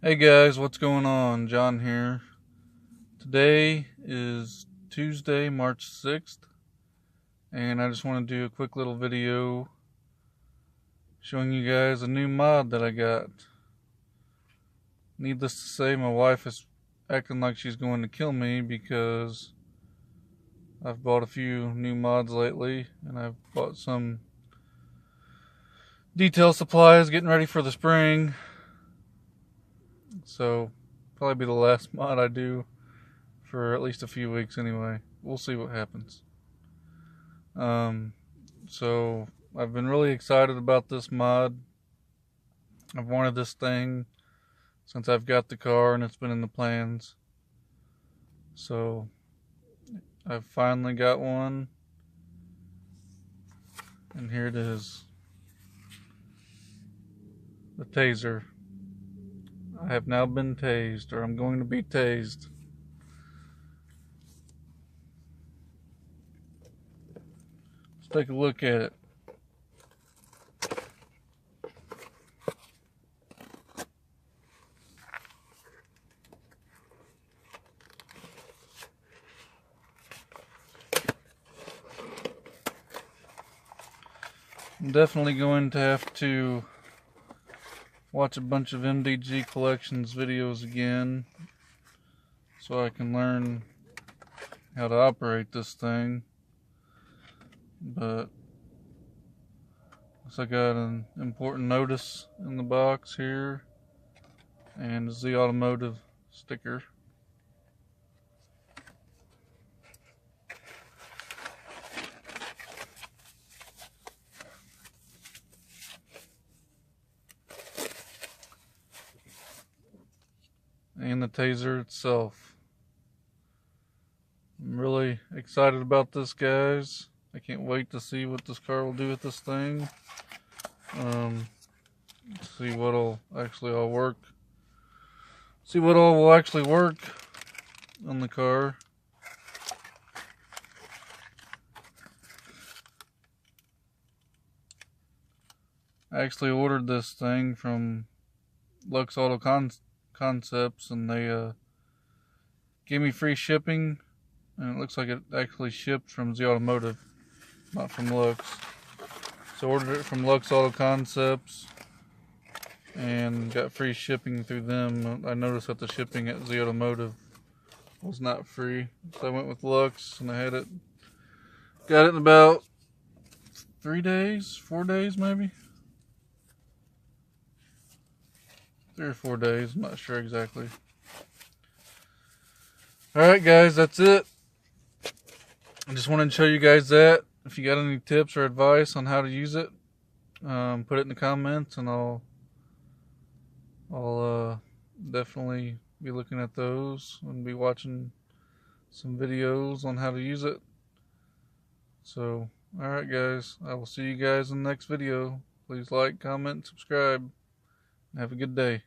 Hey guys, what's going on? John here. Today is Tuesday, March 6th, and I just want to do a quick little video showing you guys a new mod that I got. Needless to say, my wife is acting like she's going to kill me because I've bought a few new mods lately, and I've bought some detail supplies getting ready for the spring. So, probably be the last mod I do for at least a few weeks anyway. We'll see what happens. So I've been really excited about this mod. I've wanted this thing since I've got the car, and it's been in the plans. So I've finally got one, and here it is. The taser. I have now been tased, or I'm going to be tased. Let's take a look at it. I'm definitely going to have to watch a bunch of MDG Collections videos again so I can learn how to operate this thing. But looks like I got an important notice in the box here, and it's the automotive sticker. And the taser itself. I'm really excited about this, guys. I can't wait to see what this car will do with this thing. See what'll actually all work. See what all will actually work on the car. I actually ordered this thing from Lux Auto Concepts, and they gave me free shipping, and it looks like it actually shipped from Z Automotive, not from Lux. So ordered it from Lux Auto Concepts and got free shipping through them. I noticed that the shipping at Z Automotive was not free, so I went with Lux, and I had it, got it in about 3 days, 4 days maybe. 3 or 4 days, I'm not sure exactly. Alright guys, that's it. I just wanted to show you guys that. If you got any tips or advice on how to use it, put it in the comments, and I'll definitely be looking at those and be watching some videos on how to use it. So, alright guys, I will see you guys in the next video. Please like, comment, subscribe, and have a good day.